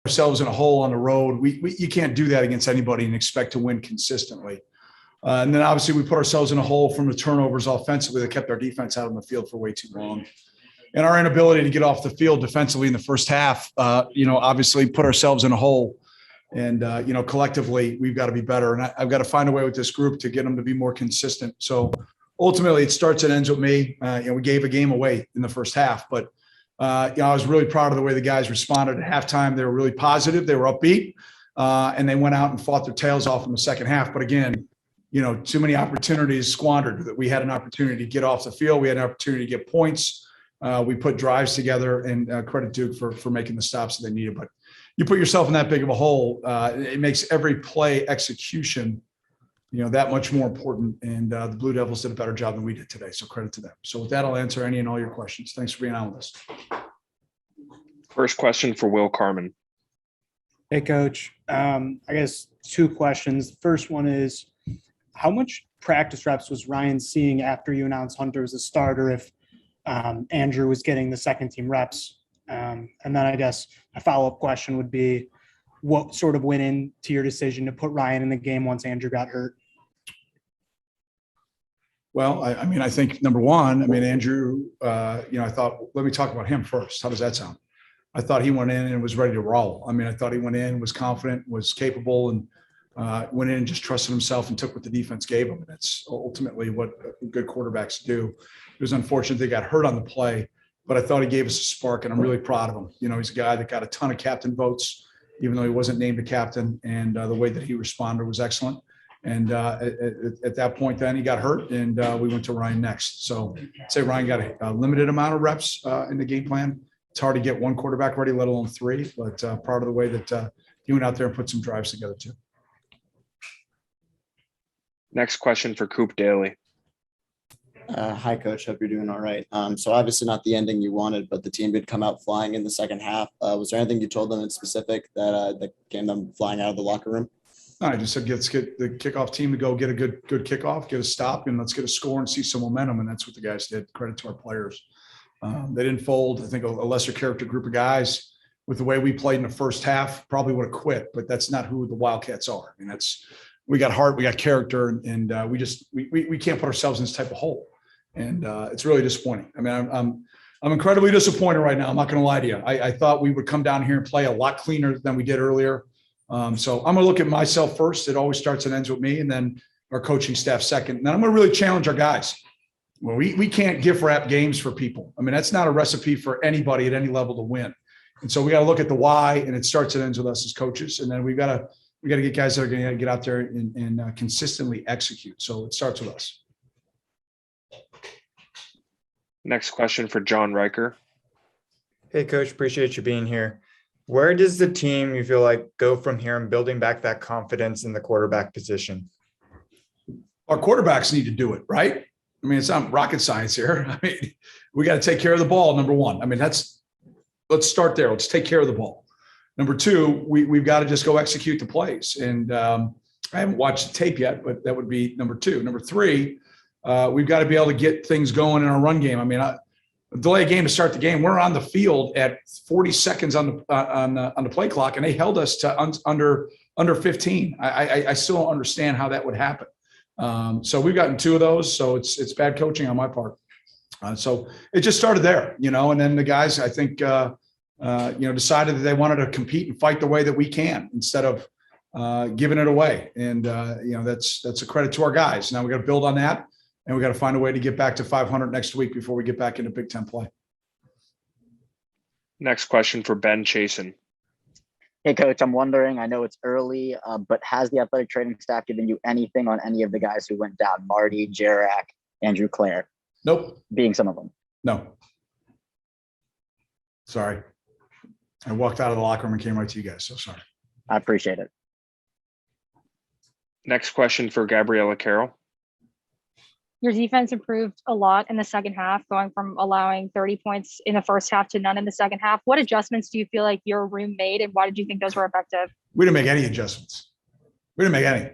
ourselves in a hole on the road. You can't do that against anybody and expect to win consistently. And then obviously we put ourselves in a hole from the turnovers offensively that kept our defense out on the field for way too long. And our inability to get off the field defensively in the first half, obviously put ourselves in a hole. And, collectively, we've got to be better. And I've got to find a way with this group to get them to be more consistent. So ultimately, it starts and ends with me. We gave a game away in the first half. But, I was really proud of the way the guys responded at halftime. They were really positive. They were upbeat. And they went out and fought their tails off in the second half. But again, too many opportunities squandered. That we had an opportunity to get off the field. We had an opportunity to get points. We put drives together, and credit Duke for making the stops that they needed. But you put yourself in that big of a hole, it makes every play execution, that much more important. And the Blue Devils did a better job than we did today. So credit to them. So with that, I'll answer any and all your questions. Thanks for being on with us. First question for Will Carman. Hey, Coach. I guess two questions. The first one is, how much practice reps was Ryan seeing after you announced Hunter as a starter if Andrew was getting the second team reps? And then I guess a follow-up question would be, what sort of went into your decision to put Ryan in the game once Andrew got hurt? Well, I think number one, Andrew, I thought, let me talk about him first. How does that sound? I thought he went in and was ready to roll. I thought he went in, was confident, was capable, and went in and just trusted himself and took what the defense gave him. And that's ultimately what good quarterbacks do. It was unfortunate they got hurt on the play, but I thought he gave us a spark, and I'm really proud of him. He's a guy that got a ton of captain votes, even though he wasn't named a captain, and the way that he responded was excellent. And at that point, then he got hurt, and we went to Ryan next. So I'd say Ryan got a limited amount of reps in the game plan. It's hard to get one quarterback ready, let alone three, but proud of the way that he went out there and put some drives together too. Next question for Coop Daly. Hi, Coach. Hope you're doing all right. So obviously not the ending you wanted, but the team did come out flying in the second half. Was there anything you told them in specific that came them flying out of the locker room? No, I just said, let's get the kickoff team to go get a good kickoff, get a stop, and let's get a score and see some momentum. And that's what the guys did. Credit to our players. They didn't fold. I think a lesser character group of guys, with the way we played in the first half, probably would have quit, but that's not who the Wildcats are. We got heart, we got character, and we can't put ourselves in this type of hole. And it's really disappointing. I'm incredibly disappointed right now. I'm not going to lie to you. I thought we would come down here and play a lot cleaner than we did earlier. So I'm going to look at myself first. It always starts and ends with me, and then our coaching staff second. And then I'm going to really challenge our guys. Well, we can't gift wrap games for people. that's not a recipe for anybody at any level to win. And so we got to look at the why, and it starts and ends with us as coaches. And then we got to get guys that are going to get out there and consistently execute. So it starts with us. Next question for John Riker. Hey, Coach, appreciate you being here. Where does the team, you feel like, go from here in building back that confidence in the quarterback position? Our quarterbacks need to do it, right? It's not rocket science here. We got to take care of the ball, number one. Let's start there. Let's take care of the ball. Number two, we've got to just go execute the plays. And I haven't watched the tape yet, but that would be number two. Number three, we've got to be able to get things going in our run game. Delay a game to start the game. We're on the field at 40 seconds on the play clock, and they held us to under 15. I still don't understand how that would happen. So we've gotten two of those. So it's bad coaching on my part. So it just started there, and then the guys, I think, decided that they wanted to compete and fight the way that we can instead of giving it away. And, that's a credit to our guys. Now we got to build on that, and we got to find a way to get back to 500 next week before we get back into Big Ten play. Next question for Ben Chasen. Hey, Coach, I'm wondering, I know it's early, but has the athletic training staff given you anything on any of the guys who went down? Marty, Jarak, Andrew Clare? Nope. Being some of them? No. Sorry. I walked out of the locker room and came right to you guys, so sorry. I appreciate it. Next question for Gabriella Carroll. Your defense improved a lot in the second half, going from allowing 30 points in the first half to none in the second half. What adjustments do you feel like your room made, and why did you think those were effective? We didn't make any adjustments. We didn't make any.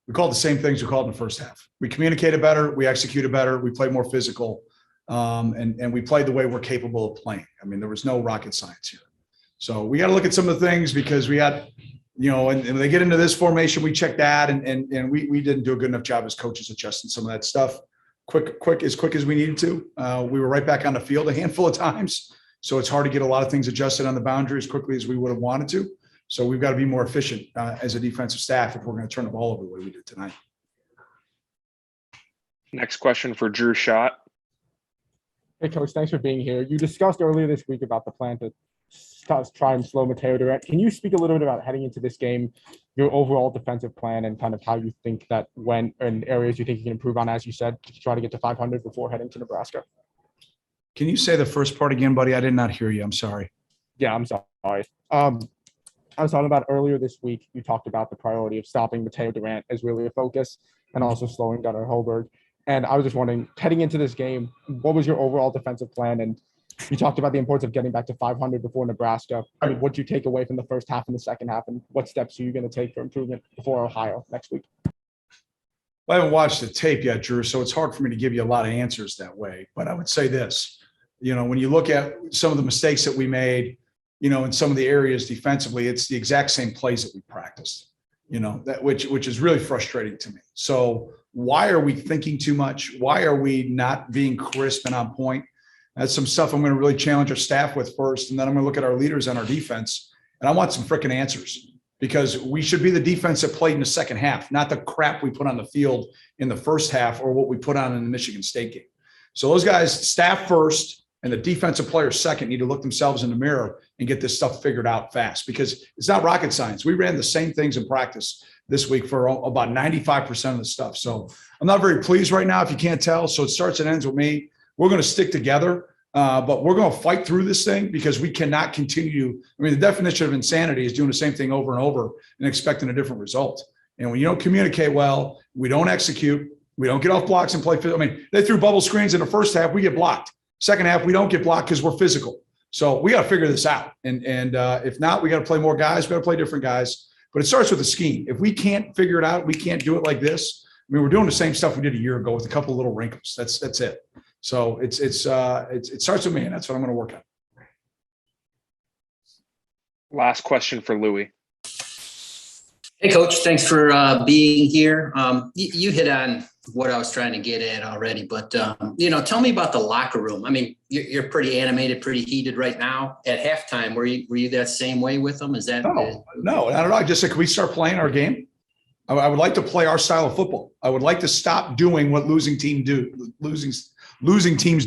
We called the same things we called in the first half. We communicated better. We executed better. We played more physical. And we played the way we're capable of playing. There was no rocket science here. So we got to look at some of the things because we got, and when they get into this formation, we check that and we didn't do a good enough job as coaches adjusting some of that stuff quick as we needed to. We were right back on the field a handful of times. So it's hard to get a lot of things adjusted on the boundary as quickly as we would have wanted to. So we've got to be more efficient as a defensive staff if we're going to turn the ball over the way we did tonight. Next question for Drew Schott. Hey, Coach, thanks for being here. You discussed earlier this week about the plan to try and slow Mateo Durant. Can you speak a little bit about heading into this game, your overall defensive plan and kind of how you think that went and areas you think you can improve on, as you said, to try to get to 500 before heading to Nebraska? Can you say the first part again, buddy? I did not hear you. I'm sorry. Yeah, I'm sorry. I was talking about earlier this week, you talked about the priority of stopping Mateo Durant as really a focus and also slowing Gunnar Holberg. And I was just wondering, heading into this game, what was your overall defensive plan? And you talked about the importance of getting back to 500 before Nebraska. I mean, what did you take away from the first half and the second half? And what steps are you going to take for improvement before Ohio next week? Well, I haven't watched the tape yet, Drew, so it's hard for me to give you a lot of answers that way. But I would say this, when you look at some of the mistakes that we made, in some of the areas defensively, it's the exact same plays that we practiced, that which is really frustrating to me. So why are we thinking too much? Why are we not being crisp and on point? That's some stuff I'm going to really challenge our staff with first. And then I'm going to look at our leaders on our defense. And I want some freaking answers because we should be the defense that played in the second half, not the crap we put on the field in the first half or what we put on in the Michigan State game. So those guys, staff first, and the defensive players second, need to look themselves in the mirror and get this stuff figured out fast because it's not rocket science. We ran the same things in practice this week for about 95% of the stuff. So I'm not very pleased right now, if you can't tell. So it starts and ends with me. We're going to stick together, but we're going to fight through this thing because we cannot continue. I mean, the definition of insanity is doing the same thing over and over and expecting a different result. And when you don't communicate well, we don't execute, we don't get off blocks and play. I mean, they threw bubble screens in the first half. We get blocked. Second half, we don't get blocked because we're physical. So we got to figure this out. And if not, we got to play more guys. We got to play different guys. But it starts with the scheme. If we can't figure it out, we can't do it like this. I mean, we're doing the same stuff we did a year ago with a couple of little wrinkles. That's it. So it starts with me, and that's what I'm going to work on. Last question for Louis. Hey, Coach, thanks for being here. You hit on what I was trying to get at already, but, tell me about the locker room. I mean, you're pretty animated, pretty heated right now. At halftime, were you that same way with them? Is that? No, I don't know. I just said, can we start playing our game? I would like to play our style of football. I would like to stop doing what losing teams do. Losing teams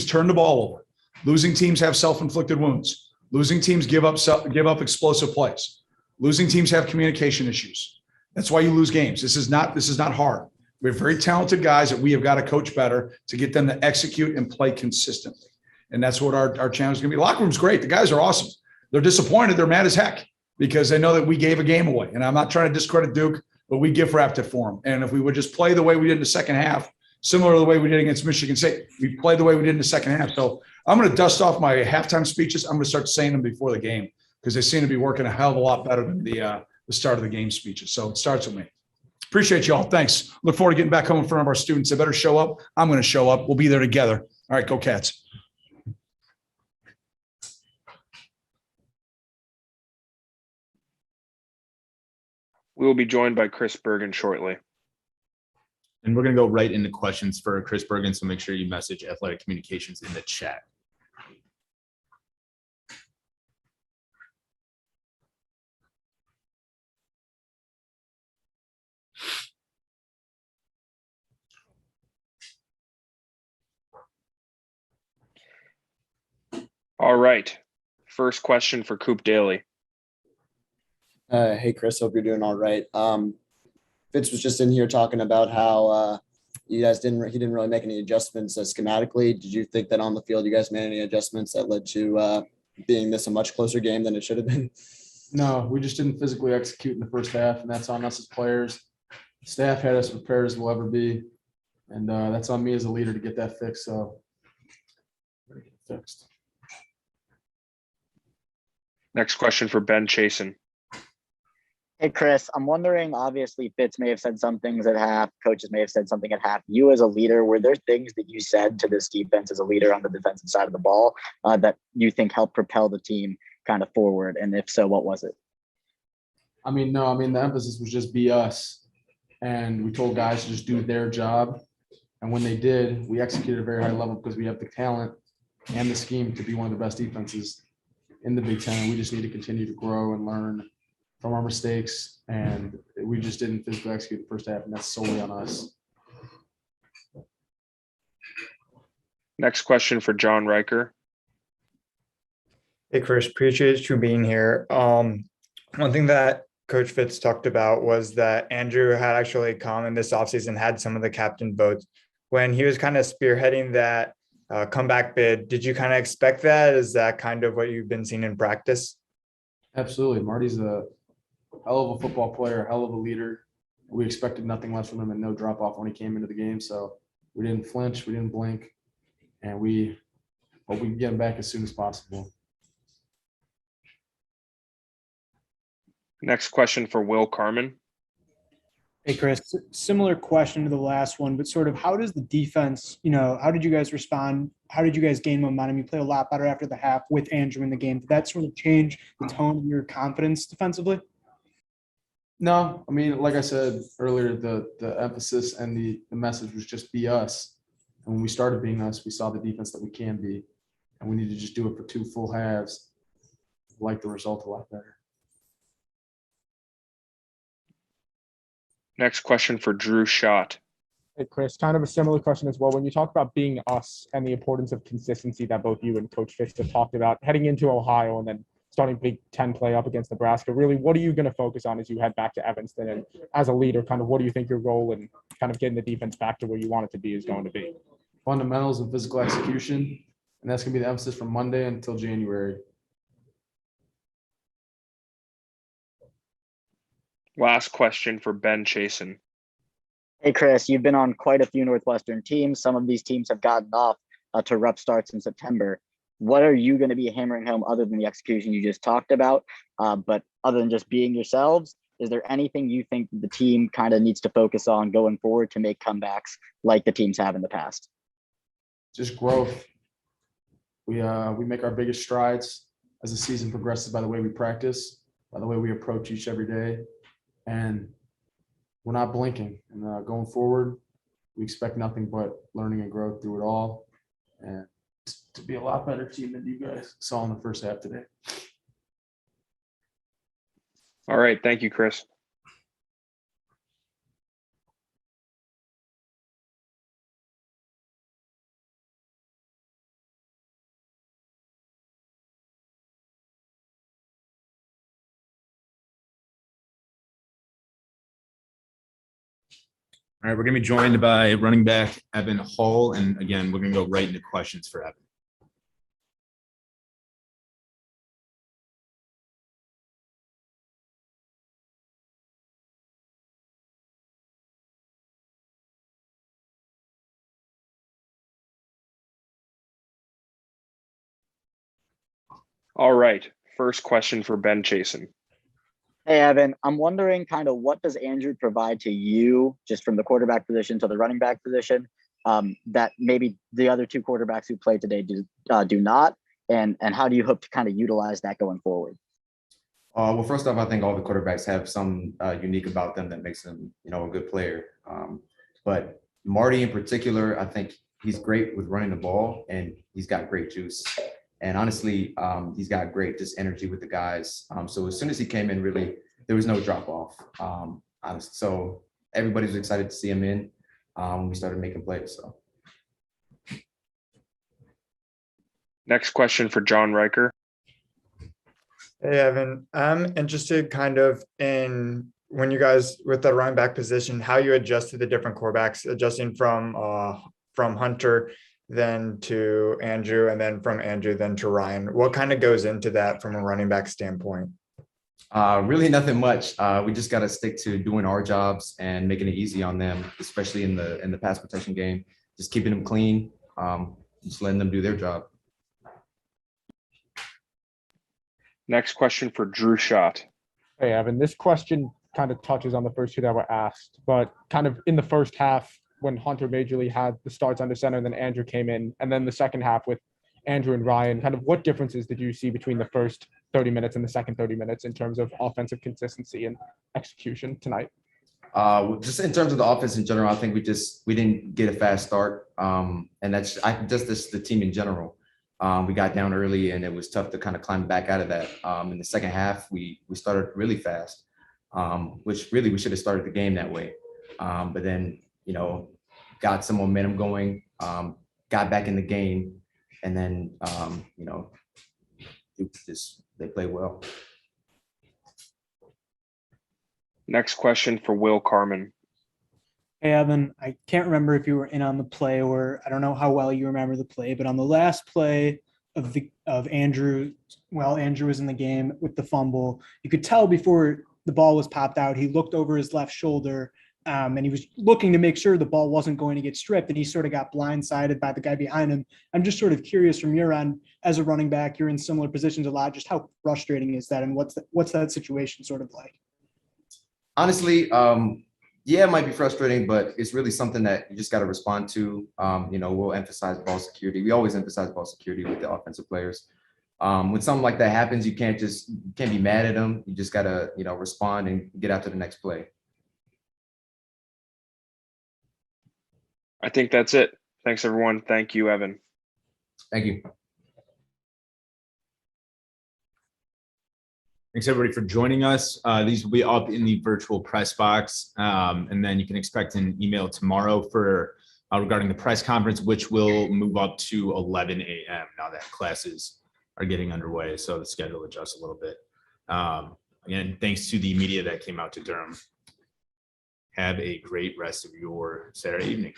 turn the ball over. Losing teams have self-inflicted wounds. Losing teams give up explosive plays. Losing teams have communication issues. That's why you lose games. This is not hard. We have very talented guys that we have got to coach better to get them to execute and play consistently. And that's what our challenge is going to be. The locker room's great. The guys are awesome. They're disappointed. They're mad as heck because they know that we gave a game away. And I'm not trying to discredit Duke, but we gift wrapped it for them. And if we would just play the way we did in the second half, similar to the way we did against Michigan State, we played the way we did in the second half. So I'm going to dust off my halftime speeches. I'm going to start saying them before the game because they seem to be working a hell of a lot better than the start of the game speeches. So it starts with me. Appreciate you all. Thanks. Look forward to getting back home in front of our students. They better show up. I'm going to show up. We'll be there together. All right, go Cats. We will be joined by Chris Bergin shortly. And we're going to go right into questions for Chris Bergin, so make sure you message Athletic Communications in the chat. All right. First question for Coop Daly. Hey, Chris, hope you're doing all right. Fitz was just in here talking about how you guys he didn't really make any adjustments schematically. Did you think that on the field you guys made any adjustments that led to being this a much closer game than it should have been? No, we just didn't physically execute in the first half, and that's on us as players. Staff had us prepared as we'll ever be, and that's on me as a leader to get that fixed. So we're gonna get it fixed. Next question for Ben Chasen. Hey, Chris, I'm wondering, obviously, Fitz may have said some things at half, coaches may have said something at half. You as a leader, were there things that you said to this defense as a leader on the defensive side of the ball that you think helped propel the team kind of forward? And if so, what was it? No, the emphasis was just be us. And we told guys to just do their job. And when they did, we executed at a very high level because we have the talent and the scheme to be one of the best defenses in the Big Ten. We just need to continue to grow and learn from our mistakes. And we just didn't physically execute the first half, and that's solely on us. Next question for John Riker. Hey, Chris, appreciate you being here. One thing that Coach Fitz talked about was that Andrew had actually come in this offseason, had some of the captain votes. When he was kind of spearheading that comeback bid, did you kind of expect that? Is that kind of what you've been seeing in practice? Absolutely. Marty's a hell of a football player, a hell of a leader. We expected nothing less from him and no drop off when he came into the game. So we didn't flinch, we didn't blink, and we hope we can get him back as soon as possible. Next question for Will Carmen. Hey, Chris, similar question to the last one, but sort of how does the defense, how did you guys respond? How did you guys gain momentum? You played a lot better after the half with Andrew in the game. Did that sort of change the tone of your confidence defensively? No, like I said earlier, the emphasis and the message was just be us. And when we started being us, we saw the defense that we can be. And we need to just do it for 2 full halves. Like the result a lot better. Next question for Drew Schott. Hey, Chris, kind of a similar question as well. When you talk about being us and the importance of consistency that both you and Coach Fitz have talked about heading into Ohio and then starting Big Ten play up against Nebraska, really, what are you going to focus on as you head back to Evanston? And as a leader, kind of what do you think your role in kind of getting the defense back to where you want it to be is going to be? Fundamentals and physical execution. And that's going to be the emphasis from Monday until January. Last question for Ben Chasen. Hey, Chris, you've been on quite a few Northwestern teams. Some of these teams have gotten off to rough starts in September. What are you going to be hammering home other than the execution you just talked about? But other than just being yourselves, is there anything you think the team kind of needs to focus on going forward to make comebacks like the teams have in the past? Just growth. We make our biggest strides as the season progresses by the way we practice, by the way we approach each every day. And we're not blinking. And going forward, we expect nothing but learning and growth through it all. And to be a lot better team than you guys saw in the first half today. All right. Thank you, Chris. All right, we're going to be joined by running back Evan Hull. And again, we're going to go right into questions for Evan. All right. First question for Ben Chasen. Hey, Evan, I'm wondering kind of what does Andrew provide to you just from the quarterback position to the running back position that maybe the other 2 quarterbacks who played today do not? And how do you hope to kind of utilize that going forward? Well, first off, I think all the quarterbacks have some unique about them that makes them, a good player. But Marty in particular, I think he's great with running the ball and he's got great juice. And honestly, he's got great just energy with the guys. So as soon as he came in, really, there was no drop off. So everybody was excited to see him in. We started making plays. So. Next question for John Riker. Hey, Evan, I'm interested kind of in when you guys with the running back position, how you adjusted the different quarterbacks, adjusting from Hunter then to Andrew, and then from Andrew, then to Ryan. What kind of goes into that from a running back standpoint? Really nothing much. We just got to stick to doing our jobs and making it easy on them, especially in the pass protection game, just keeping them clean, just letting them do their job. Next question for Drew Schott. Hey, Evan, this question kind of touches on the first 2 that were asked, but kind of in the first half, when Hunter majorly had the starts under center, and then Andrew came in, and then the second half with Andrew and Ryan, kind of what differences did you see between the first 30 minutes and the second 30 minutes in terms of offensive consistency and execution tonight? Just in terms of the offense in general, I think we didn't get a fast start. And that's the team in general. We got down early and it was tough to kind of climb back out of that. In the second half, we started really fast, which really we should have started the game that way. But then, got some momentum going, got back in the game, and then, they play well. Next question for Will Carmen. Hey, Evan, I can't remember if you were in on the play or I don't know how well you remember the play, but on the last play of Andrew, while Andrew was in the game with the fumble, you could tell before the ball was popped out, he looked over his left shoulder and he was looking to make sure the ball wasn't going to get stripped, and he sort of got blindsided by the guy behind him. I'm just sort of curious from your end, as a running back, you're in similar positions a lot. Just how frustrating is that, and what's that situation sort of like? Honestly, yeah, it might be frustrating, but it's really something that you just got to respond to. We'll emphasize ball security. We always emphasize ball security with the offensive players. When something like that happens, you can't be mad at them. You just got to, respond and get out to the next play. I think that's it. Thanks, everyone. Thank you, Evan. Thank you. Thanks everybody for joining us. These will be up in the virtual press box. And then you can expect an email tomorrow for regarding the press conference, which will move up to 11 a.m. now that classes are getting underway. So the schedule adjusts a little bit. Again, thanks to the media that came out to Durham. Have a great rest of your Saturday evening.